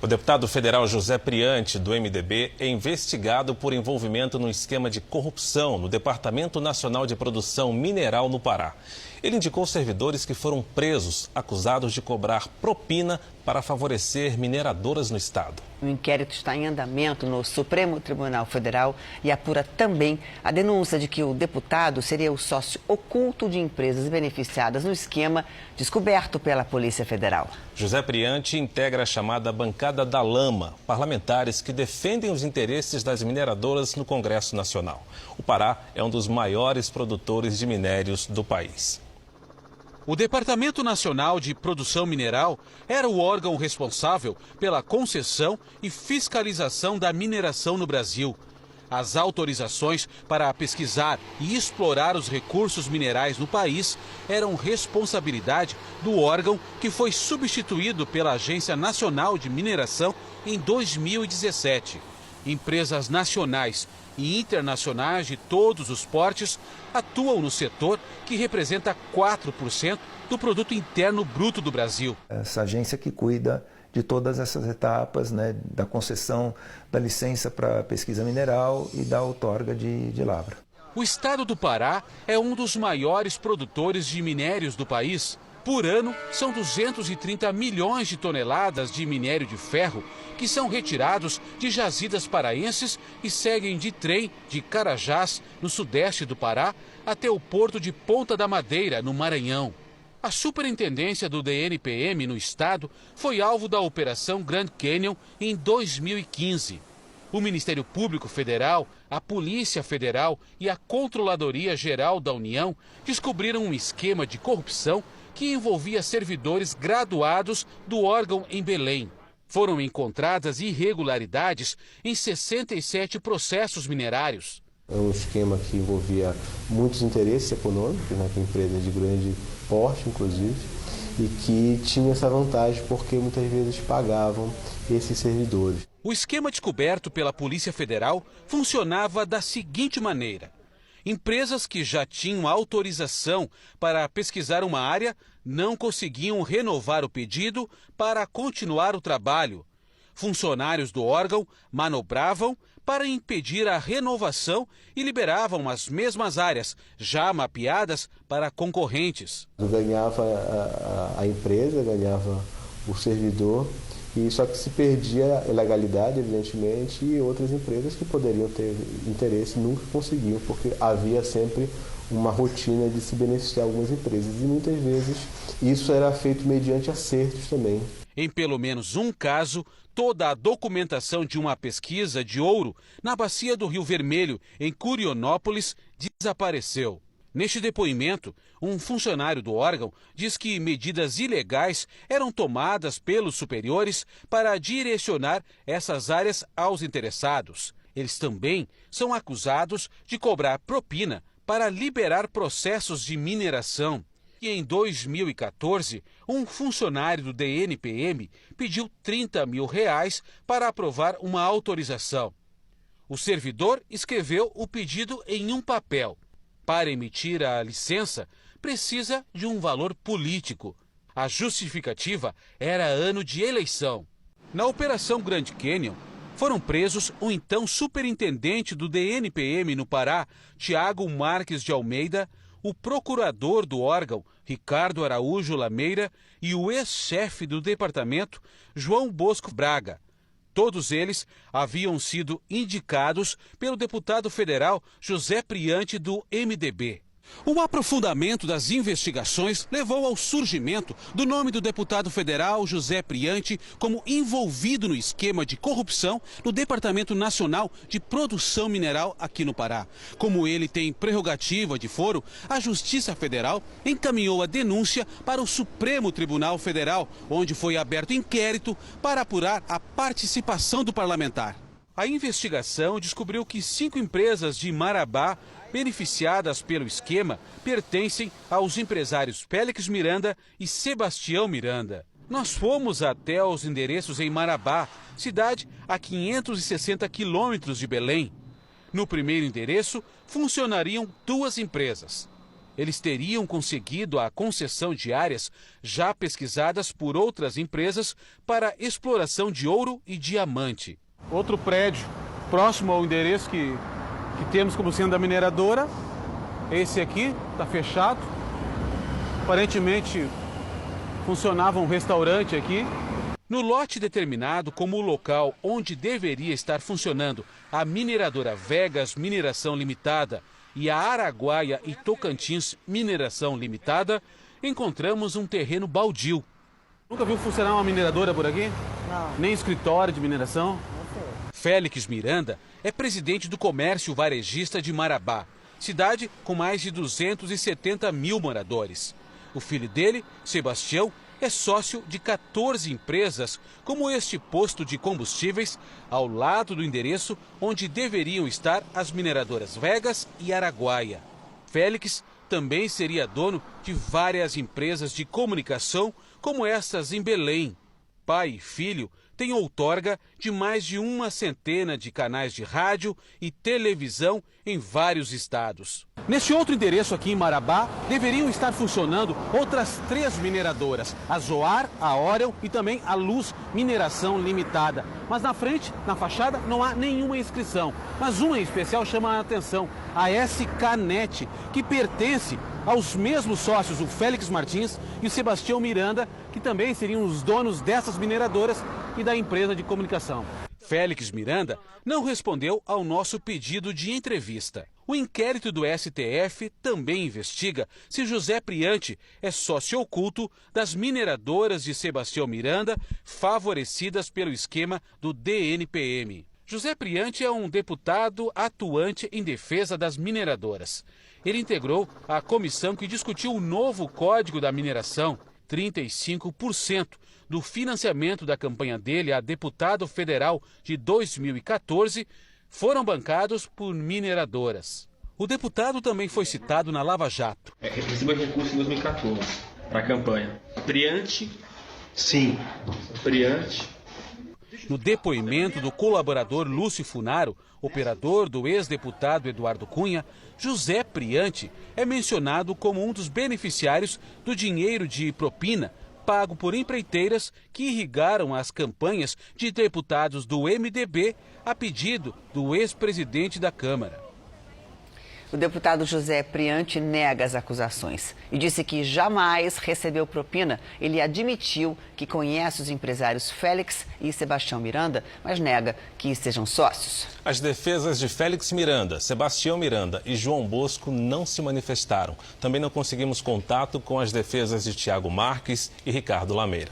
O deputado federal José Priante, do MDB, é investigado por envolvimento no esquema de corrupção no Departamento Nacional de Produção Mineral no Pará. Ele indicou servidores que foram presos, acusados de cobrar propina para favorecer mineradoras no estado. O inquérito está em andamento no Supremo Tribunal Federal e apura também a denúncia de que o deputado seria o sócio oculto de empresas beneficiadas no esquema descoberto pela Polícia Federal. José Priante integra a chamada Bancada da Lama, parlamentares que defendem os interesses das mineradoras no Congresso Nacional. O Pará é um dos maiores produtores de minérios do país. O Departamento Nacional de Produção Mineral era o órgão responsável pela concessão e fiscalização da mineração no Brasil. As autorizações para pesquisar e explorar os recursos minerais no país eram responsabilidade do órgão que foi substituído pela Agência Nacional de Mineração em 2017. Empresas nacionais e internacionais de todos os portes atuam no setor que representa 4% do produto interno bruto do Brasil. Essa agência que cuida de todas essas etapas, né, da concessão da licença para pesquisa mineral e da outorga de lavra. O estado do Pará é um dos maiores produtores de minérios do país. Por ano, são 230 milhões de toneladas de minério de ferro que são retirados de jazidas paraenses e seguem de trem de Carajás, no sudeste do Pará, até o porto de Ponta da Madeira, no Maranhão. A superintendência do DNPM no estado foi alvo da Operação Grand Canyon em 2015. O Ministério Público Federal, a Polícia Federal e a Controladoria Geral da União descobriram um esquema de corrupção que envolvia servidores graduados do órgão em Belém. Foram encontradas irregularidades em 67 processos minerários. É um esquema que envolvia muitos interesses econômicos, né, com empresas de grande porte, inclusive, e que tinha essa vantagem porque muitas vezes pagavam esses servidores. O esquema descoberto pela Polícia Federal funcionava da seguinte maneira: empresas que já tinham autorização para pesquisar uma área não conseguiam renovar o pedido para continuar o trabalho. Funcionários do órgão manobravam para impedir a renovação e liberavam as mesmas áreas, já mapeadas para concorrentes. Ganhava a empresa, ganhava o servidor, e só que se perdia a legalidade, evidentemente, e outras empresas que poderiam ter interesse nunca conseguiam, porque havia sempre uma rotina de se beneficiar algumas empresas. E muitas vezes isso era feito mediante acertos também. Em pelo menos um caso, toda a documentação de uma pesquisa de ouro na bacia do Rio Vermelho, em Curionópolis, desapareceu. Neste depoimento, um funcionário do órgão diz que medidas ilegais eram tomadas pelos superiores para direcionar essas áreas aos interessados. Eles também são acusados de cobrar propina para liberar processos de mineração. E em 2014, um funcionário do DNPM pediu R$30 mil para aprovar uma autorização. O servidor escreveu o pedido em um papel. Para emitir a licença, precisa de um valor político. A justificativa era ano de eleição. Na Operação Grand Canyon, foram presos o então superintendente do DNPM no Pará, Tiago Marques de Almeida, o procurador do órgão, Ricardo Araújo Lameira, e o ex-chefe do departamento, João Bosco Braga. Todos eles haviam sido indicados pelo deputado federal José Priante, do MDB. O aprofundamento das investigações levou ao surgimento do nome do deputado federal José Priante como envolvido no esquema de corrupção no Departamento Nacional de Produção Mineral aqui no Pará. Como ele tem prerrogativa de foro, a Justiça Federal encaminhou a denúncia para o Supremo Tribunal Federal, onde foi aberto inquérito para apurar a participação do parlamentar. A investigação descobriu que 5 empresas de Marabá beneficiadas pelo esquema pertencem aos empresários Félix Miranda e Sebastião Miranda. Nós fomos até os endereços em Marabá, cidade a 560 quilômetros de Belém. No primeiro endereço, funcionariam 2 empresas. Eles teriam conseguido a concessão de áreas já pesquisadas por outras empresas para exploração de ouro e diamante. Outro prédio próximo ao endereço que temos como sendo da mineradora, esse aqui está fechado. Aparentemente funcionava um restaurante aqui. No lote determinado como o local onde deveria estar funcionando a mineradora Vegas Mineração Limitada e a Araguaia e Tocantins Mineração Limitada, encontramos um terreno baldio. Nunca viu funcionar uma mineradora por aqui? Não. Nem escritório de mineração? Félix Miranda é presidente do Comércio Varejista de Marabá, cidade com mais de 270 mil moradores. O filho dele, Sebastião, é sócio de 14 empresas, como este posto de combustíveis, ao lado do endereço onde deveriam estar as mineradoras Vegas e Araguaia. Félix também seria dono de várias empresas de comunicação, como estas em Belém. Pai e filho têm outorga de mais de 100 de canais de rádio e televisão em vários estados. Neste outro endereço aqui em Marabá, deveriam estar funcionando outras 3 mineradoras, a Zoar, a Orel e também a Luz Mineração Limitada. Mas na frente, na fachada, não há nenhuma inscrição. Mas uma em especial chama a atenção, a SKNet, que pertence aos mesmos sócios, o Félix Martins e o Sebastião Miranda, que também seriam os donos dessas mineradoras e da empresa de comunicação. Félix Miranda não respondeu ao nosso pedido de entrevista. O inquérito do STF também investiga se José Priante é sócio oculto das mineradoras de Sebastião Miranda, favorecidas pelo esquema do DNPM. José Priante é um deputado atuante em defesa das mineradoras. Ele integrou a comissão que discutiu o novo Código da Mineração. 35% do financiamento da campanha dele a deputado federal de 2014 foram bancados por mineradoras. O deputado também foi citado na Lava Jato. Recebeu recurso em 2014 para a campanha. Priante, sim. Priante. No depoimento do colaborador Lúcio Funaro, operador do ex-deputado Eduardo Cunha, José Priante é mencionado como um dos beneficiários do dinheiro de propina pago por empreiteiras que irrigaram as campanhas de deputados do MDB a pedido do ex-presidente da Câmara. O deputado José Priante nega as acusações e disse que jamais recebeu propina. Ele admitiu que conhece os empresários Félix e Sebastião Miranda, mas nega que sejam sócios. As defesas de Félix Miranda, Sebastião Miranda e João Bosco não se manifestaram. Também não conseguimos contato com as defesas de Tiago Marques e Ricardo Lameira.